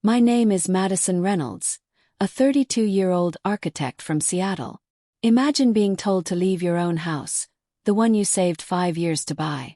My name is Madison Reynolds, a 32-year-old architect from Seattle. Imagine being told to leave your own house, the one you saved 5 years to buy,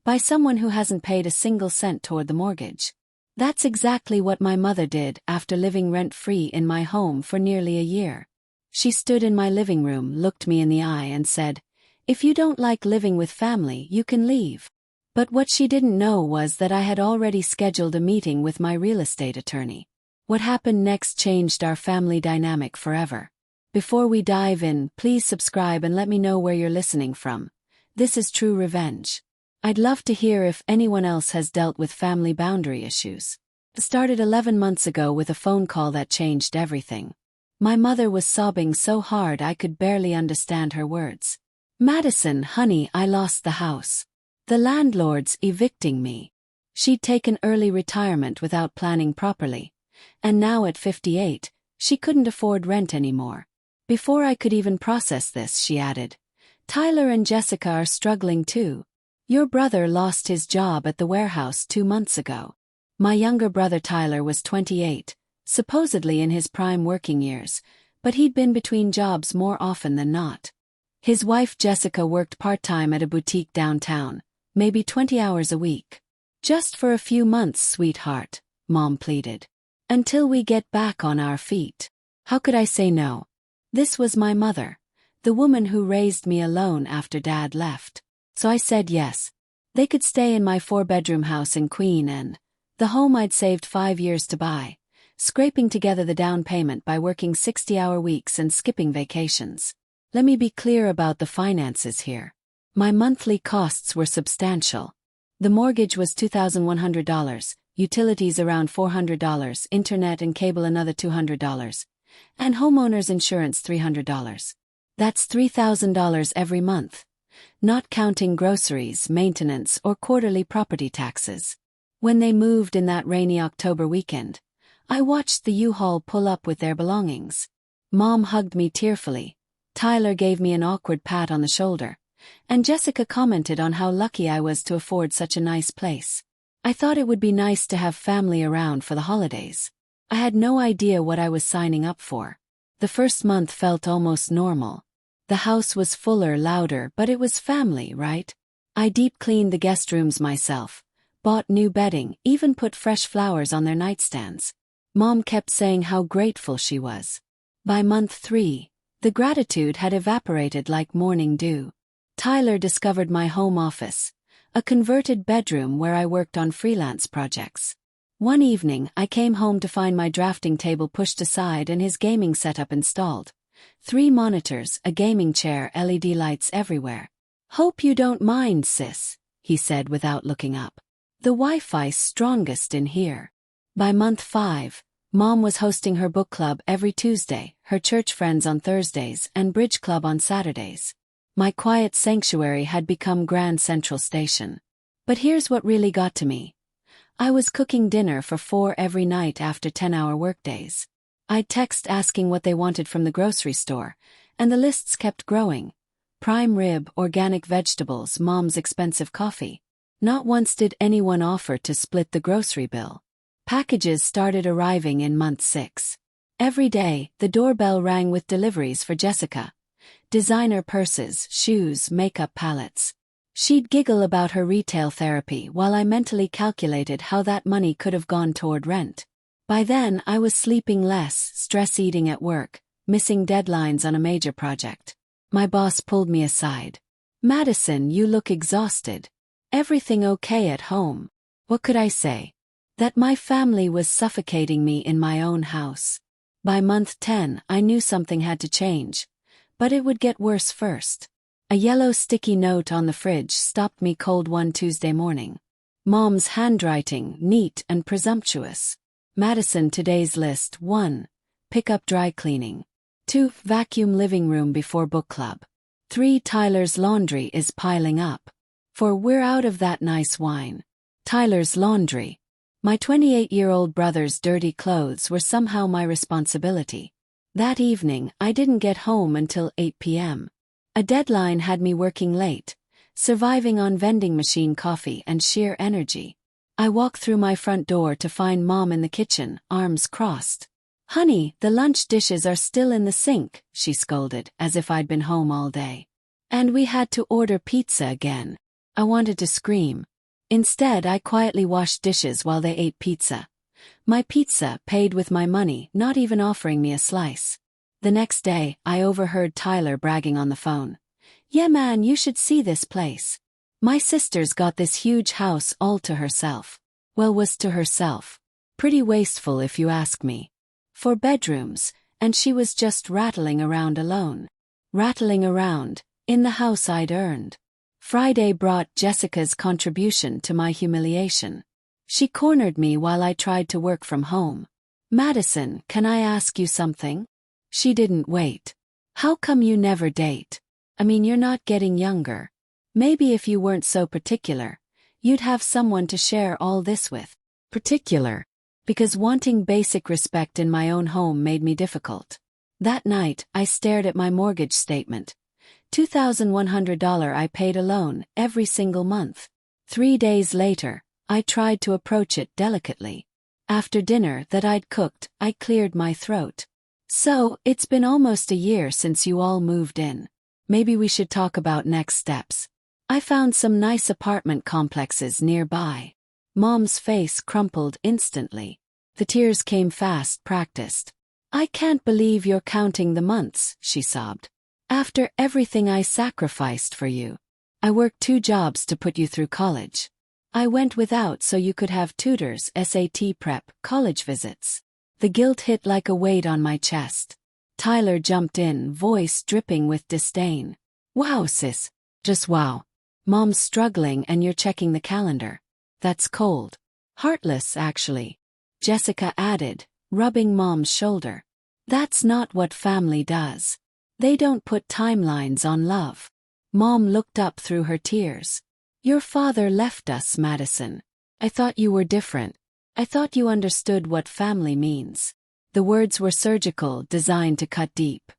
by someone who hasn't paid a single cent toward the mortgage. That's exactly what my mother did after living rent-free in my home for nearly a year. She stood in my living room, looked me in the eye and said, "If you don't like living with family, you can leave." But what she didn't know was that I had already scheduled a meeting with my real estate attorney. What happened next changed our family dynamic forever. Before we dive in, please subscribe and let me know where you're listening from. This is true revenge. I'd love to hear if anyone else has dealt with family boundary issues. It started 11 months ago with a phone call that changed everything. My mother was sobbing so hard I could barely understand her words. "Madison, honey, I lost the house. The landlord's evicting me." She'd taken early retirement without planning properly, and now at 58, she couldn't afford rent anymore. Before I could even process this, she added, "Tyler and Jessica are struggling too. Your brother lost his job at the warehouse 2 months ago." My younger brother Tyler was 28, supposedly in his prime working years, but he'd been between jobs more often than not. His wife Jessica worked part-time at a boutique downtown, maybe 20 hours a week. "Just for a few months, sweetheart," Mom pleaded. "Until we get back on our feet." How could I say no? This was my mother, the woman who raised me alone after Dad left. So I said yes. They could stay in my 4-bedroom house in Queen Anne, the home I'd saved 5 years to buy, scraping together the down payment by working 60-hour weeks and skipping vacations. Let me be clear about the finances here. My monthly costs were substantial. The mortgage was $2,100, utilities around $400, internet and cable another $200, and homeowner's insurance $300. That's $3,000 every month, not counting groceries, maintenance, or quarterly property taxes. When they moved in that rainy October weekend, I watched the U-Haul pull up with their belongings. Mom hugged me tearfully, Tyler gave me an awkward pat on the shoulder, and Jessica commented on how lucky I was to afford such a nice place. I thought it would be nice to have family around for the holidays. I had no idea what I was signing up for. The first month felt almost normal. The house was fuller, louder, but it was family, right? I deep cleaned the guest rooms myself, bought new bedding, even put fresh flowers on their nightstands. Mom kept saying how grateful she was. By month 3, the gratitude had evaporated like morning dew. Tyler discovered my home office, a converted bedroom where I worked on freelance projects. One evening, I came home to find my drafting table pushed aside and his gaming setup installed. 3 monitors, a gaming chair, LED lights everywhere. "Hope you don't mind, sis," he said without looking up. "The Wi-Fi's strongest in here." By month 5, Mom was hosting her book club every Tuesday, her church friends on Thursdays, and bridge club on Saturdays. My quiet sanctuary had become Grand Central Station. But here's what really got to me. I was cooking dinner for 4 every night after 10-hour workdays. I'd text asking what they wanted from the grocery store, and the lists kept growing. Prime rib, organic vegetables, Mom's expensive coffee. Not once did anyone offer to split the grocery bill. Packages started arriving in month 6. Every day, the doorbell rang with deliveries for Jessica. Designer purses, shoes, makeup palettes. She'd giggle about her retail therapy while I mentally calculated how that money could have gone toward rent. By then, I was sleeping less, stress-eating at work, missing deadlines on a major project. My boss pulled me aside. "Madison, you look exhausted. Everything okay at home?" What could I say? That my family was suffocating me in my own house. By month 10, I knew something had to change. But it would get worse first. A yellow sticky note on the fridge stopped me cold one Tuesday morning. Mom's handwriting, neat and presumptuous. "Madison, today's list: 1. Pick up dry cleaning. 2. Vacuum living room before book club. 3. Tyler's laundry is piling up. 4. We're out of that nice wine." Tyler's laundry. My 28-year-old brother's dirty clothes were somehow my responsibility. That evening, I didn't get home until 8 p.m. A deadline had me working late, surviving on vending machine coffee and sheer energy. I walked through my front door to find Mom in the kitchen, arms crossed. "Honey, the lunch dishes are still in the sink," she scolded, as if I'd been home all day. And we had to order pizza again. I wanted to scream. Instead, I quietly washed dishes while they ate pizza. My pizza, paid with my money, not even offering me a slice. The next day, I overheard Tyler bragging on the phone. "Yeah man, you should see this place. My sister's got this huge house all to herself." Well, was to herself. Pretty wasteful if you ask me. 4 bedrooms, and she was just rattling around alone. Rattling around, in the house I'd earned. Friday brought Jessica's contribution to my humiliation. She cornered me while I tried to work from home. "Madison, can I ask you something?" She didn't wait. "How come you never date? I mean, you're not getting younger. Maybe if you weren't so particular, you'd have someone to share all this with." Particular. Because wanting basic respect in my own home made me difficult. That night, I stared at my mortgage statement. $2,100 I paid alone every single month. 3 days later, I tried to approach it delicately. After dinner that I'd cooked, I cleared my throat. "So, it's been almost a year since you all moved in. Maybe we should talk about next steps. I found some nice apartment complexes nearby." Mom's face crumpled instantly. The tears came fast, practiced. "I can't believe you're counting the months," she sobbed. "After everything I sacrificed for you. I worked 2 jobs to put you through college. I went without so you could have tutors, SAT prep, college visits." The guilt hit like a weight on my chest. Tyler jumped in, voice dripping with disdain. "Wow sis. Just wow. Mom's struggling and you're checking the calendar. That's cold. Heartless, actually," Jessica added, rubbing Mom's shoulder. "That's not what family does. They don't put timelines on love." Mom looked up through her tears. "Your father left us, Madison. I thought you were different. I thought you understood what family means." The words were surgical, designed to cut deep.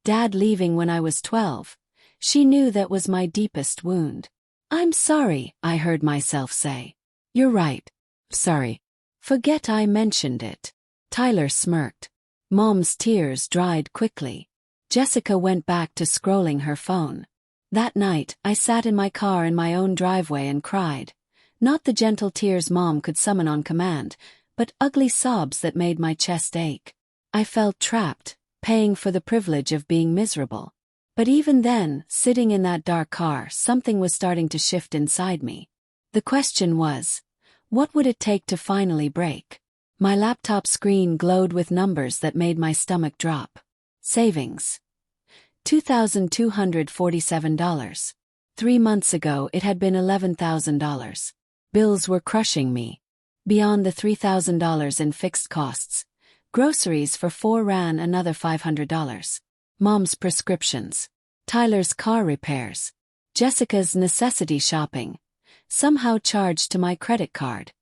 Dad leaving when I was 12. She knew that was my deepest wound. "I'm sorry," I heard myself say. "You're right. Sorry. Forget I mentioned it." Tyler smirked. Mom's tears dried quickly. Jessica went back to scrolling her phone. That night, I sat in my car in my own driveway and cried. Not the gentle tears Mom could summon on command, but ugly sobs that made my chest ache. I felt trapped, paying for the privilege of being miserable. But even then, sitting in that dark car, something was starting to shift inside me. The question was, what would it take to finally break? My laptop screen glowed with numbers that made my stomach drop. Savings. $2,247. 3 months ago it had been $11,000. Bills were crushing me. Beyond the $3,000 in fixed costs, groceries for 4 ran another $500. Mom's prescriptions. Tyler's car repairs. Jessica's necessity shopping. Somehow charged to my credit card.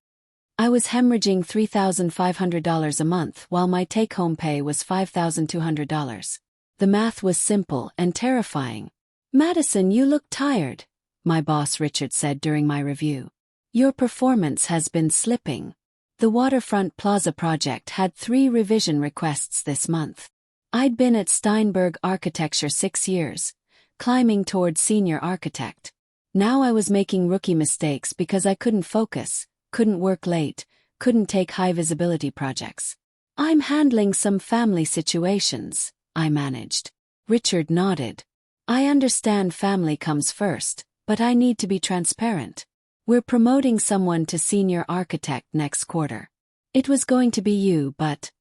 I was hemorrhaging $3,500 a month while my take-home pay was $5,200. The math was simple and terrifying. "Madison, you look tired," my boss Richard said during my review. "Your performance has been slipping." The Waterfront Plaza project had 3 revision requests this month. I'd been at Steinberg Architecture 6 years, climbing toward senior architect. Now I was making rookie mistakes because I couldn't focus, couldn't work late, couldn't take high-visibility projects. "I'm handling some family situations," I managed. Richard nodded. "I understand family comes first, but I need to be transparent. We're promoting someone to senior architect next quarter. It was going to be you, but..."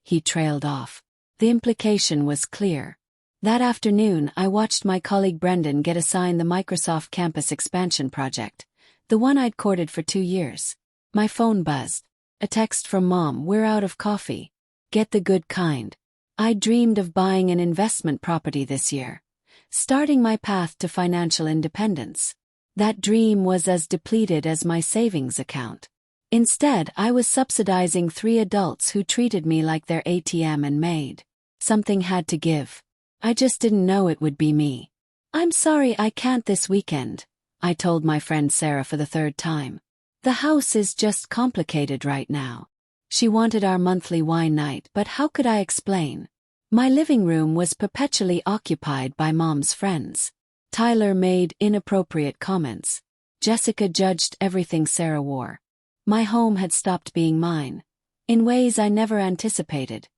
He trailed off. The implication was clear. That afternoon, I watched my colleague Brendan get assigned the Microsoft Campus Expansion project, the one I'd courted for 2 years. My phone buzzed. A text from Mom, "We're out of coffee. Get the good kind." I dreamed of buying an investment property this year, starting my path to financial independence. That dream was as depleted as my savings account. Instead, I was subsidizing 3 adults who treated me like their ATM and maid. Something had to give. I just didn't know it would be me. "I'm sorry I can't this weekend," I told my friend Sarah for the 3rd time. The house is just complicated right now. She wanted our monthly wine night, but how could I explain? My living room was perpetually occupied by Mom's friends. Tyler made inappropriate comments. Jessica judged everything Sarah wore. My home had stopped being mine, in ways I never anticipated.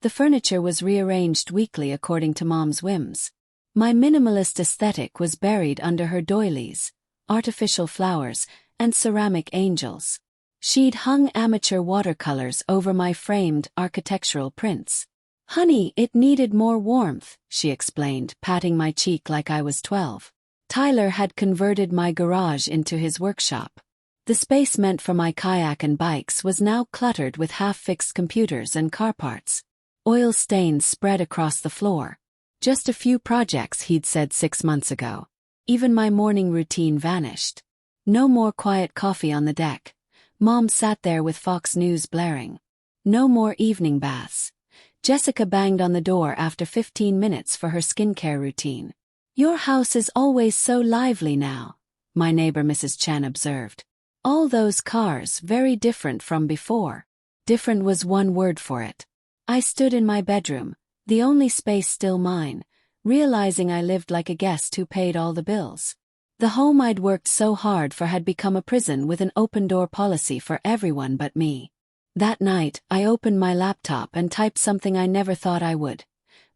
The furniture was rearranged weekly according to Mom's whims. My minimalist aesthetic was buried under her doilies, artificial flowers, and ceramic angels. She'd hung amateur watercolors over my framed architectural prints. "Honey, it needed more warmth," she explained, patting my cheek like I was 12. Tyler had converted my garage into his workshop. The space meant for my kayak and bikes was now cluttered with half-fixed computers and car parts. Oil stains spread across the floor. Just a few projects he'd said 6 months ago. Even my morning routine vanished. No more quiet coffee on the deck. Mom sat there with Fox News blaring. No more evening baths. Jessica banged on the door after 15 minutes for her skincare routine. "Your house is always so lively now," my neighbor Mrs. Chen observed. "All those cars, very different from before." Different was one word for it. I stood in my bedroom, the only space still mine, realizing I lived like a guest who paid all the bills. The home I'd worked so hard for had become a prison with an open-door policy for everyone but me. That night, I opened my laptop and typed something I never thought I would.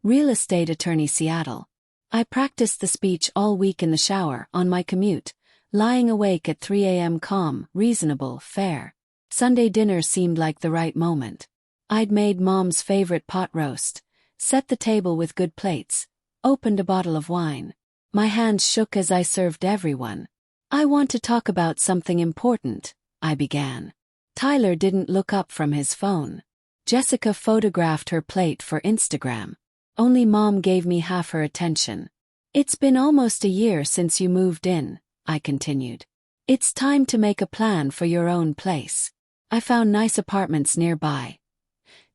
Real estate attorney, Seattle. I practiced the speech all week in the shower, on my commute, lying awake at 3 a.m. calm, reasonable, fair. Sunday dinner seemed like the right moment. I'd made Mom's favorite pot roast, set the table with good plates, opened a bottle of wine. My hands shook as I served everyone. "I want to talk about something important," I began. Tyler didn't look up from his phone. Jessica photographed her plate for Instagram. Only Mom gave me half her attention. "It's been almost a year since you moved in," I continued. "It's time to make a plan for your own place. I found nice apartments nearby.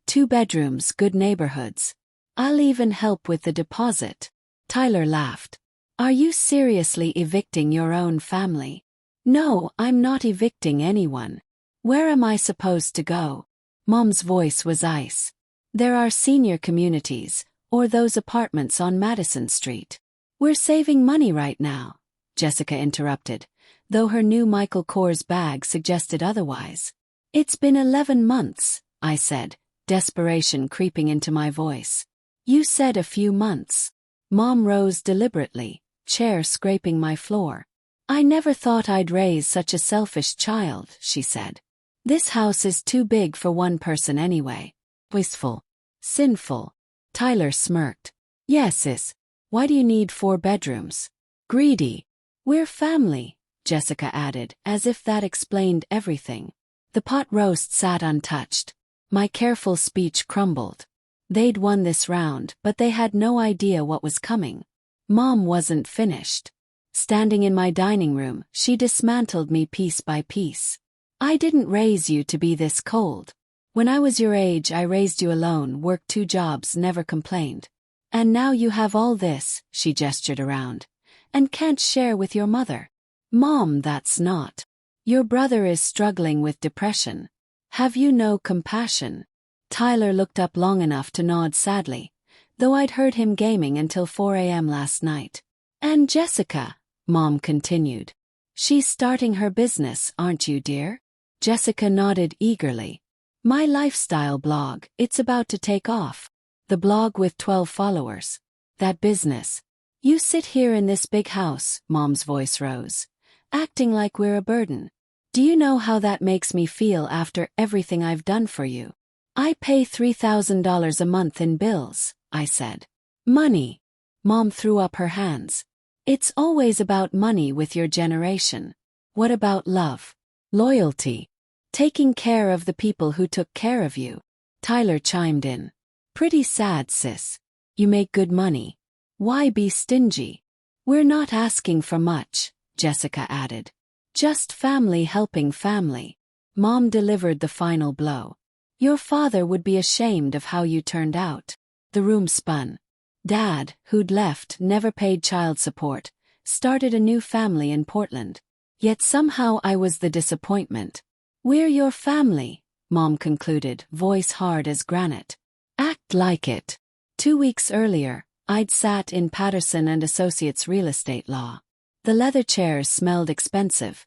2 bedrooms, good neighborhoods. I'll even help with the deposit." Tyler laughed. "Are you seriously evicting your own family?" "No, I'm not evicting anyone. Where am I supposed to go?" Mom's voice was ice. "There are senior communities, or those apartments on Madison Street." "We're saving money right now," Jessica interrupted, though her new Michael Kors bag suggested otherwise. "It's been 11 months, I said, desperation creeping into my voice. "You said a few months." Mom rose deliberately, chair scraping my floor. "I never thought I'd raise such a selfish child," she said. "This house is too big for one person anyway." "Wasteful. Sinful." Tyler smirked. "Yes, sis. Why do you need 4 bedrooms? Greedy." "We're family," Jessica added, as if that explained everything. The pot roast sat untouched. My careful speech crumbled. They'd won this round, but they had no idea what was coming. Mom wasn't finished. Standing in my dining room, she dismantled me piece by piece. "I didn't raise you to be this cold. When I was your age, I raised you alone, worked 2 jobs, never complained. And now you have all this," she gestured around, "and can't share with your mother." "Mom, that's not. Your brother is struggling with depression. Have you no compassion?" Tyler looked up long enough to nod sadly, though I'd heard him gaming until 4 a.m. last night. "And Jessica," Mom continued. "She's starting her business, aren't you, dear?" Jessica nodded eagerly. "My lifestyle blog, it's about to take off. The blog with 12 followers. That business. You sit here in this big house," Mom's voice rose, "acting like we're a burden. Do you know how that makes me feel after everything I've done for you?" "I pay $3,000 a month in bills," I said. "Money." Mom threw up her hands. "It's always about money with your generation. What about love? Loyalty? Taking care of the people who took care of you?" Tyler chimed in. "Pretty sad, sis. You make good money. Why be stingy?" "We're not asking for much," Jessica added. "Just family helping family." Mom delivered the final blow. "Your father would be ashamed of how you turned out." The room spun. Dad, who'd left, never paid child support, started a new family in Portland. Yet somehow I was the disappointment. "We're your family," Mom concluded, voice hard as granite. "Act like it." 2 weeks earlier, I'd sat in Patterson and Associates real estate law. The leather chairs smelled expensive.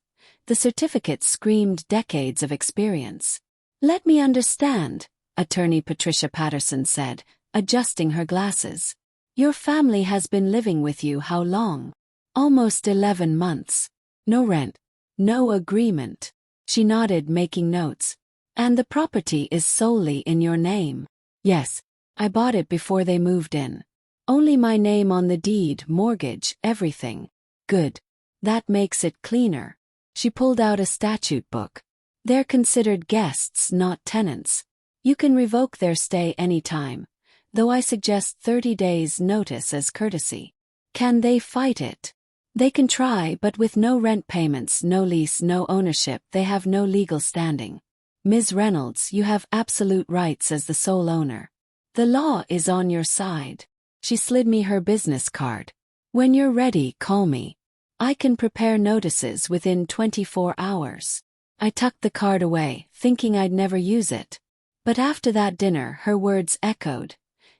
The certificates screamed decades of experience. "Let me understand," Attorney Patricia Patterson said, adjusting her glasses. "Your family has been living with you how long?" "Almost 11 months. No rent. No agreement." She nodded, making notes. "And the property is solely in your name?" "Yes. I bought it before they moved in. Only my name on the deed, mortgage, everything." "Good. That makes it cleaner." She pulled out a statute book. "They're considered guests, not tenants. You can revoke their stay anytime, though I suggest 30 days' notice as courtesy." "Can they fight it?" "They can try, but with no rent payments, no lease, no ownership, they have no legal standing. Ms. Reynolds, you have absolute rights as the sole owner. The law is on your side." She slid me her business card. "When you're ready, call me. I can prepare notices within 24 hours. I tucked the card away, thinking I'd never use it. But after that dinner, her words echoed.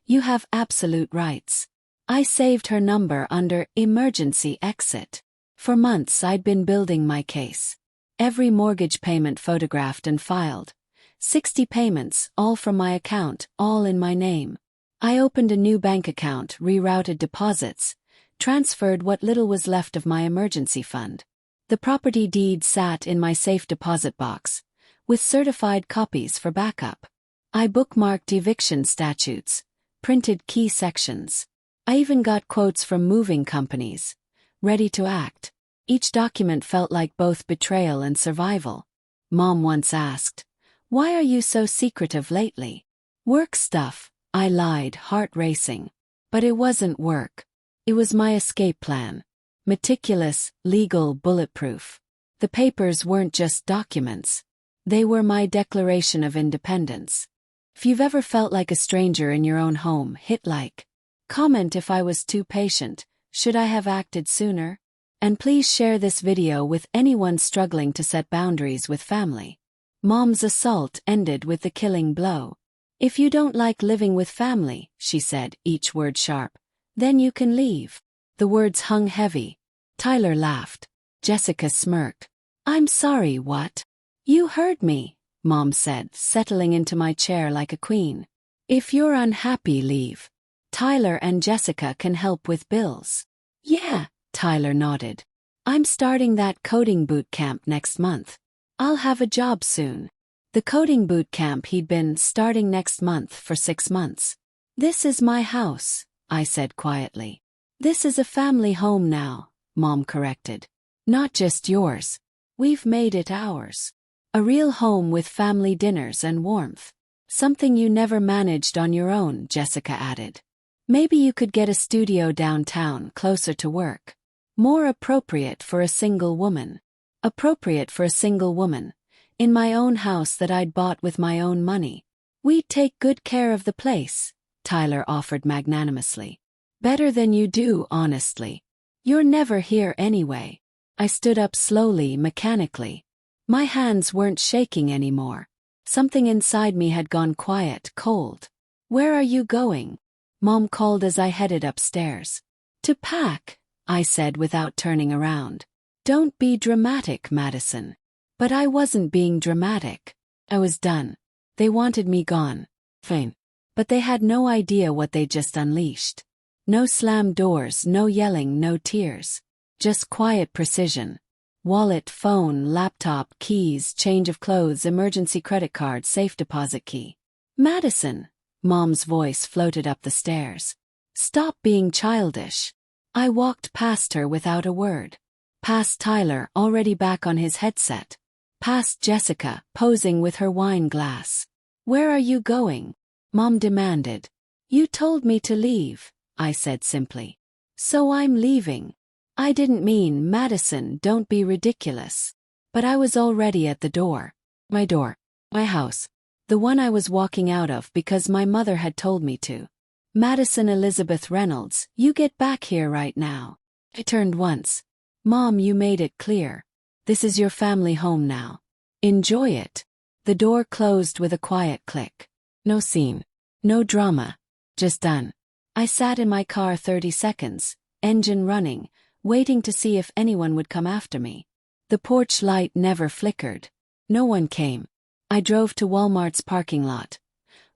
"You have absolute rights." I saved her number under emergency exit. For months I'd been building my case. Every mortgage payment photographed and filed. 60 payments, all from my account, all in my name. I opened a new bank account, rerouted deposits, transferred what little was left of my emergency fund. The property deed sat in my safe deposit box, with certified copies for backup. I bookmarked eviction statutes, printed key sections. I even got quotes from moving companies, ready to act. Each document felt like both betrayal and survival. Mom once asked, "Why are you so secretive lately?" "Work stuff," I lied, heart racing. But it wasn't work. It was my escape plan. Meticulous, legal, bulletproof. The papers weren't just documents. They were my declaration of independence. If you've ever felt like a stranger in your own home, hit like. Comment if I was too patient. Should I have acted sooner? And please share this video with anyone struggling to set boundaries with family. Mom's assault ended with the killing blow. "If you don't like living with family," she said, each word sharp, "then you can leave." The words hung heavy. Tyler laughed. Jessica smirked. "I'm sorry, what?" "You heard me," Mom said, settling into my chair like a queen. "If you're unhappy, leave. Tyler and Jessica can help with bills." "Yeah," Tyler nodded. "I'm starting that coding boot camp next month. I'll have a job soon." The coding boot camp he'd been starting next month for 6 months. "This is my house," I said quietly. "This is a family home now," Mom corrected. "Not just yours. We've made it ours. A real home with family dinners and warmth. Something you never managed on your own," Jessica added. "Maybe you could get a studio downtown, closer to work. More appropriate for a single woman." Appropriate for a single woman. In my own house that I'd bought with my own money. "We'd take good care of the place," Tyler offered magnanimously. "Better than you do, honestly. You're never here anyway." I stood up slowly, mechanically. My hands weren't shaking anymore. Something inside me had gone quiet, cold. "Where are you going?" Mom called as I headed upstairs. "To pack," I said without turning around. "Don't be dramatic, Madison." But I wasn't being dramatic. I was done. They wanted me gone. Fine. But they had no idea what they just unleashed. No slammed doors, no yelling, no tears. Just quiet precision. Wallet, phone, laptop, keys, change of clothes, emergency credit card, safe deposit key. "Madison," Mom's voice floated up the stairs. "Stop being childish." I walked past her without a word. Past Tyler, already back on his headset. Past Jessica, posing with her wine glass. "Where are you going?" Mom demanded. "You told me to leave," I said simply. "So I'm leaving." I didn't mean, "Madison, don't be ridiculous." But I was already at the door. My door. My house. The one I was walking out of because my mother had told me to. "Madison Elizabeth Reynolds, you get back here right now." I turned once. "Mom, you made it clear." This is your family home now. Enjoy it. The door closed with a quiet click. No scene. No drama. Just done. I sat in my car 30 seconds, engine running, waiting to see if anyone would come after me. The porch light never flickered. No one came. I drove to Walmart's parking lot.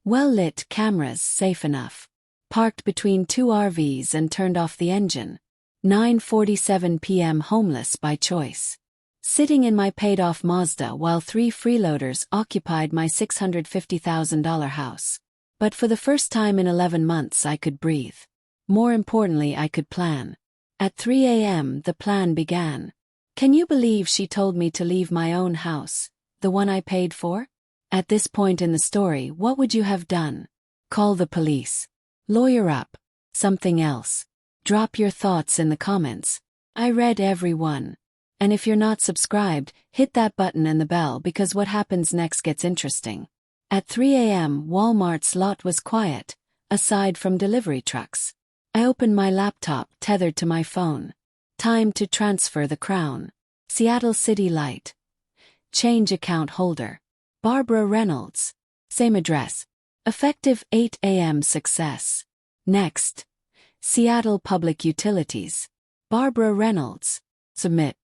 Well-lit, cameras, safe enough. Parked between two RVs and turned off the engine. 9:47 p.m. homeless by choice. Sitting in my paid-off Mazda while 3 freeloaders occupied my $650,000 house. But for the first time in 11 months I could breathe. More importantly, I could plan. At 3 a.m. the plan began. Can you believe she told me to leave my own house, the one I paid for? At this point in the story, what would you have done? Call the police. Lawyer up. Something else. Drop your thoughts in the comments. I read every one. And if you're not subscribed, hit that button and the bell because what happens next gets interesting. At 3 a.m. Walmart's lot was quiet, aside from delivery trucks. I opened my laptop tethered to my phone. Time to transfer the crown. Seattle City Light. Change account holder. Barbara Reynolds. Same address. Effective 8 a.m. success. Next. Seattle Public Utilities. Barbara Reynolds. Submit.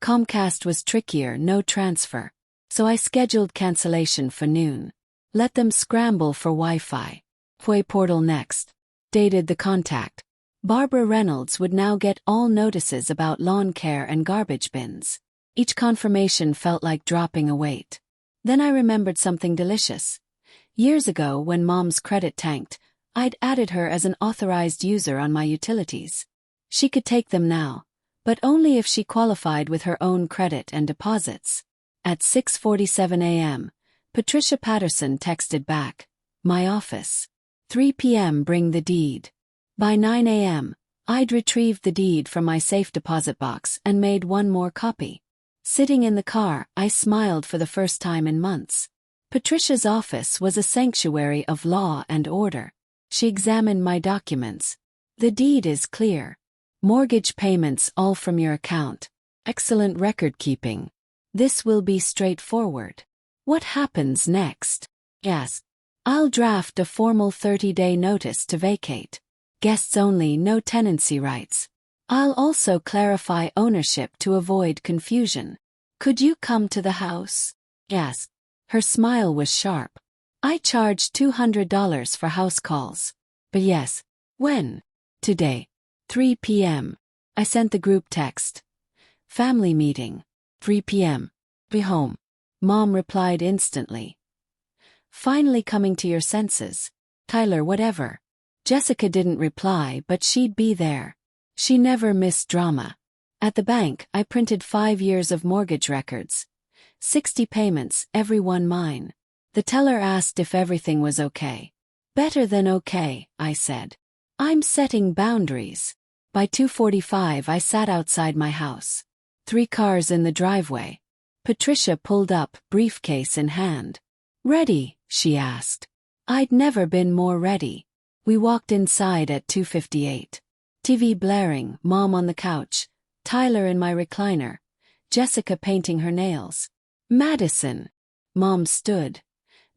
Comcast was trickier, no transfer. So I scheduled cancellation for noon. Let them scramble for Wi-Fi. Huawei portal next. Dated the contact. Barbara Reynolds would now get all notices about lawn care and garbage bins. Each confirmation felt like dropping a weight. Then I remembered something delicious. Years ago, when Mom's credit tanked, I'd added her as an authorized user on my utilities. She could take them now, but only if she qualified with her own credit and deposits. At 6:47 a.m., Patricia Patterson texted back, "My office. 3 p.m. bring the deed." By 9 a.m., I'd retrieved the deed from my safe deposit box and made one more copy. Sitting in the car, I smiled for the first time in months. Patricia's office was a sanctuary of law and order. She examined my documents. The deed is clear. Mortgage payments all from your account. Excellent record keeping. This will be straightforward. What happens next? Yes. I'll draft a formal 30-day notice to vacate. Guests only, no tenancy rights. I'll also clarify ownership to avoid confusion. Could you come to the house? Yes. Her smile was sharp. I charge $200 for house calls. But yes. When? Today. 3 p.m. I sent the group text. Family meeting. 3 p.m. Be home. Mom replied instantly. Finally coming to your senses. Tyler, whatever. Jessica didn't reply, but she'd be there. She never missed drama. At the bank, I printed 5 years of mortgage records. 60 payments, every one mine. The teller asked if everything was okay. Better than okay, I said. I'm setting boundaries. By 2:45 I sat outside my house. 3 cars in the driveway. Patricia pulled up, briefcase in hand. Ready? She asked. I'd never been more ready. We walked inside at 2:58. TV blaring, Mom on the couch, Tyler in my recliner, Jessica painting her nails. Madison. Mom stood,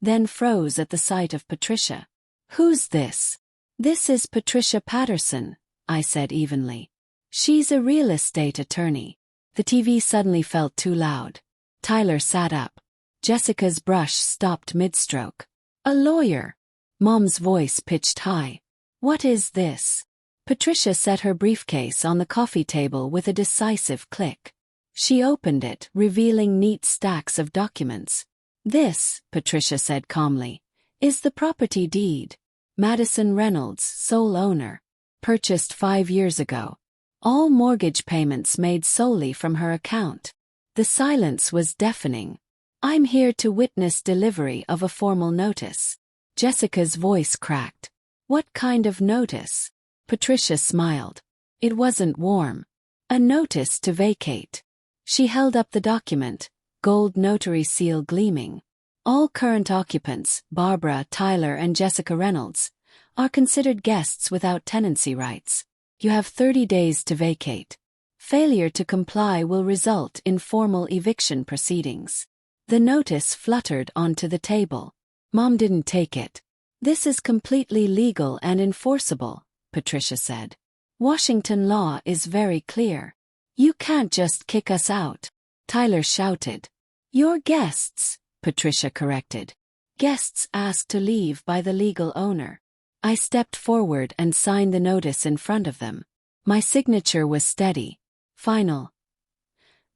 then froze at the sight of Patricia. Who's this? This is Patricia Patterson, I said evenly. She's a real estate attorney. The TV suddenly felt too loud. Tyler sat up. Jessica's brush stopped mid-stroke. A lawyer. Mom's voice pitched high. What is this? Patricia set her briefcase on the coffee table with a decisive click. She opened it, revealing neat stacks of documents. This, Patricia said calmly, is the property deed. Madison Reynolds, sole owner. Purchased 5 years ago. All mortgage payments made solely from her account. The silence was deafening. I'm here to witness delivery of a formal notice. Jessica's voice cracked. What kind of notice? Patricia smiled. It wasn't warm. A notice to vacate. She held up the document, gold notary seal gleaming. All current occupants, Barbara, Tyler, and Jessica Reynolds, are considered guests without tenancy rights. You have 30 days to vacate. Failure to comply will result in formal eviction proceedings. The notice fluttered onto the table. Mom didn't take it. This is completely legal and enforceable, Patricia said. Washington law is very clear. You can't just kick us out. Tyler shouted. Your guests, Patricia corrected. Guests asked to leave by the legal owner. I stepped forward and signed the notice in front of them. My signature was steady. Final.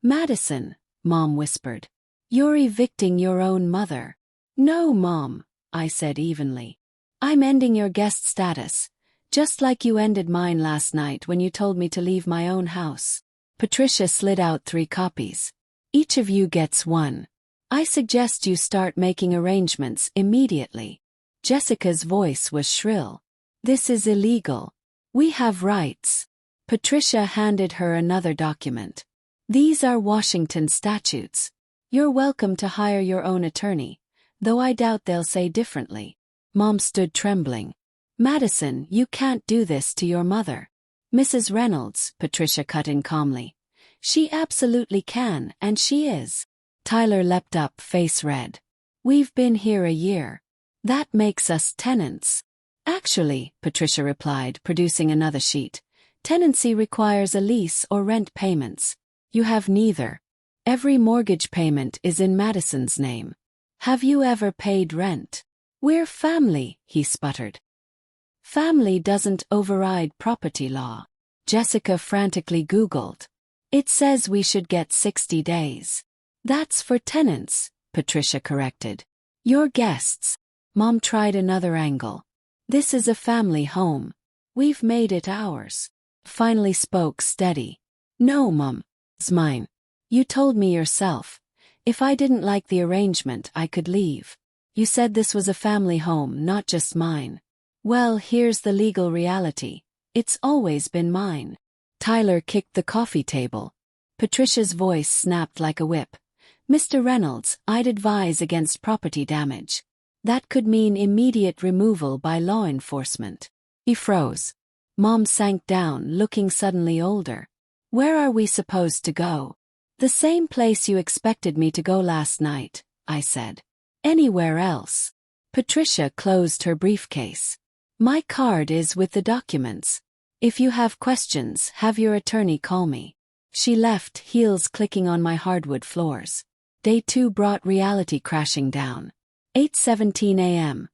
Madison, Mom whispered. You're evicting your own mother. No, Mom, I said evenly. I'm ending your guest status, just like you ended mine last night when you told me to leave my own house. Patricia slid out 3 copies. Each of you gets one. I suggest you start making arrangements immediately. Jessica's voice was shrill. This is illegal. We have rights. Patricia handed her another document. These are Washington statutes. You're welcome to hire your own attorney, though I doubt they'll say differently. Mom stood trembling. Madison, you can't do this to your mother. Mrs. Reynolds, Patricia cut in calmly. She absolutely can, and she is. Tyler leapt up, face red. We've been here a year. That makes us tenants. Actually, Patricia replied, producing another sheet. Tenancy requires a lease or rent payments. You have neither. Every mortgage payment is in Madison's name. Have you ever paid rent? We're family, he sputtered. Family doesn't override property law. Jessica frantically Googled. It says we should get 60 days. That's for tenants, Patricia corrected. Your guests. Mom tried another angle. This is a family home. We've made it ours. Finally spoke steady. No, Mom. It's mine. You told me yourself. If I didn't like the arrangement, I could leave. You said this was a family home, not just mine. Well, here's the legal reality. It's always been mine. Tyler kicked the coffee table. Patricia's voice snapped like a whip. Mr. Reynolds, I'd advise against property damage. That could mean immediate removal by law enforcement. He froze. Mom sank down, looking suddenly older. Where are we supposed to go? The same place you expected me to go last night, I said. Anywhere else? Patricia closed her briefcase. My card is with the documents. If you have questions, have your attorney call me. She left, heels clicking on my hardwood floors. Day 2 brought reality crashing down. 8:17 a.m.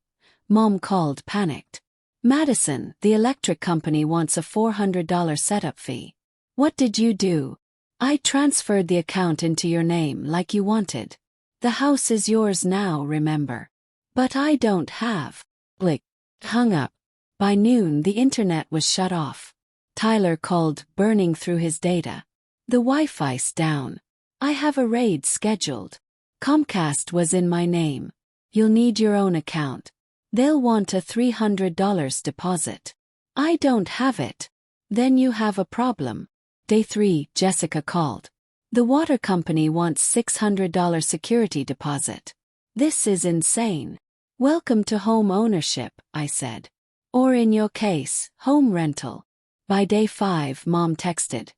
Mom called, panicked. Madison, the electric company wants a $400 setup fee. What did you do? I transferred the account into your name like you wanted. The house is yours now, remember? But I don't have. Blick. Hung up. By noon, the internet was shut off. Tyler called, burning through his data. The Wi-Fi's down. I have a raid scheduled. Comcast was in my name. You'll need your own account. They'll want a $300 deposit. I don't have it. Then you have a problem. Day 3, Jessica called. The water company wants $600 security deposit. This is insane. Welcome to home ownership, I said. Or in your case, home rental. By day 5, Mom texted.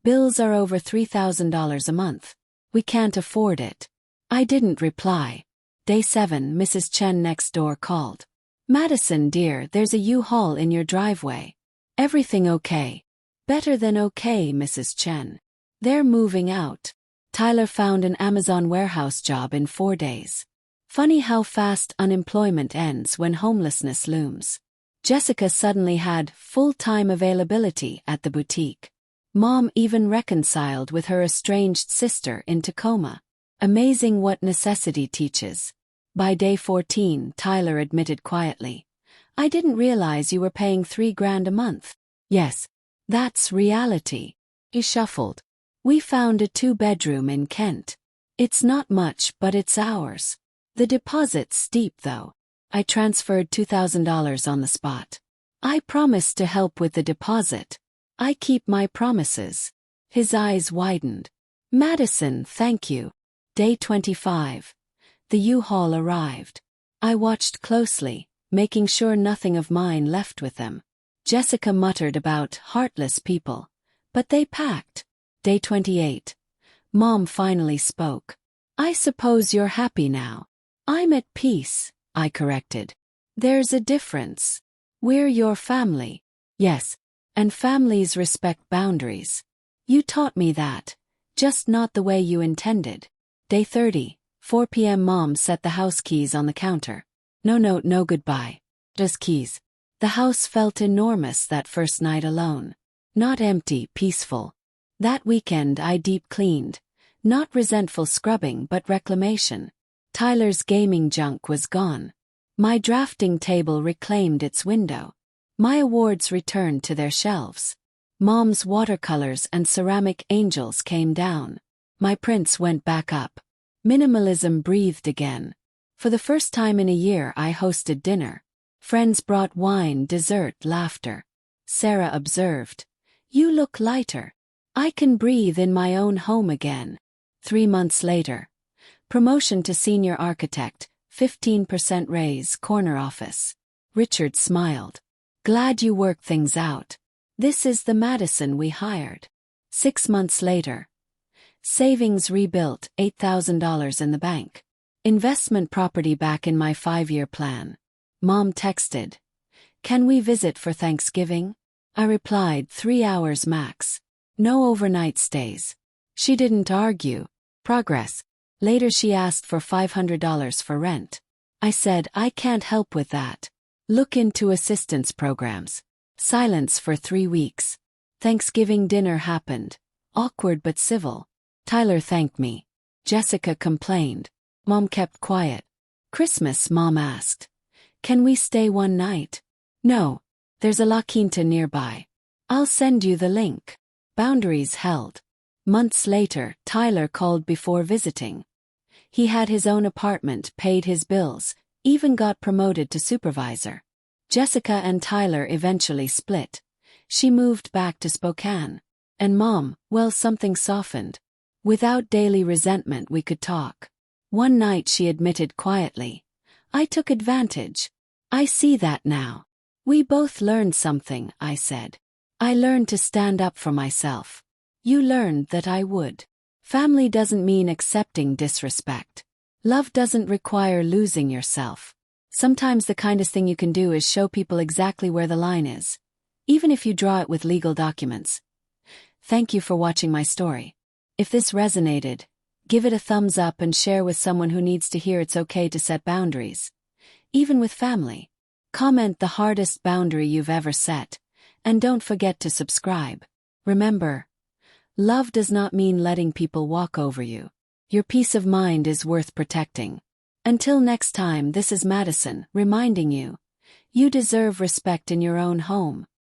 Bills are over $3,000 a month. We can't afford it. I didn't reply. Day 7, Mrs. Chen next door called. Madison, dear, there's a U-Haul in your driveway. Everything okay? Better than okay, Mrs. Chen. They're moving out. Tyler found an Amazon warehouse job in 4 days. Funny how fast unemployment ends when homelessness looms. Jessica suddenly had full-time availability at the boutique. Mom even reconciled with her estranged sister in Tacoma. Amazing what necessity teaches. By day 14, Tyler admitted quietly. I didn't realize you were paying $3,000 a month. Yes. That's reality. He shuffled. We found a 2-bedroom in Kent. It's not much, but it's ours. The deposit's steep though. I transferred $2,000 on the spot. I promised to help with the deposit. I keep my promises. His eyes widened. Madison, thank you. Day 25. The U-Haul arrived. I watched closely, making sure nothing of mine left with them. Jessica muttered about heartless people. But they packed. Day 28. Mom finally spoke. I suppose you're happy now. I'm at peace, I corrected. There's a difference. We're your family. Yes, and families respect boundaries. You taught me that, just not the way you intended. Day 30, 4 p.m. Mom set the house keys on the counter. No note, no goodbye. Just keys. The house felt enormous that first night alone. Not empty, peaceful. That weekend I deep cleaned. Not resentful scrubbing but reclamation. Tyler's gaming junk was gone. My drafting table reclaimed its window. My awards returned to their shelves. Mom's watercolors and ceramic angels came down. My prints went back up. Minimalism breathed again. For the first time in a year I hosted dinner. Friends brought wine, dessert, laughter. Sarah observed. You look lighter. I can breathe in my own home again. 3 months later. Promotion to senior architect, 15% raise, corner office. Richard smiled. Glad you worked things out. This is the Madison we hired. 6 months later. Savings rebuilt, $8,000 in the bank. Investment property back in my 5-year plan. Mom texted. Can we visit for Thanksgiving? I replied 3 hours max. No overnight stays. She didn't argue. Progress. Later she asked for $500 for rent. I said I can't help with that. Look into assistance programs. Silence for 3 weeks. Thanksgiving dinner happened. Awkward but civil. Tyler thanked me. Jessica complained. Mom kept quiet. Christmas, Mom asked. Can we stay one night? No. There's a La Quinta nearby. I'll send you the link. Boundaries held. Months later, Tyler called before visiting. He had his own apartment, paid his bills, even got promoted to supervisor. Jessica and Tyler eventually split. She moved back to Spokane. And Mom, well, something softened. Without daily resentment we could talk. One night she admitted quietly. I took advantage. I see that now. We both learned something, I said. I learned to stand up for myself. You learned that I would. Family doesn't mean accepting disrespect. Love doesn't require losing yourself. Sometimes the kindest thing you can do is show people exactly where the line is, even if you draw it with legal documents. Thank you for watching my story. If this resonated, give it a thumbs up and share with someone who needs to hear it's okay to set boundaries. Even with family. Comment the hardest boundary you've ever set, and don't forget to subscribe. Remember, love does not mean letting people walk over you. Your peace of mind is worth protecting. Until next time, this is Madison, reminding you, you deserve respect in your own home.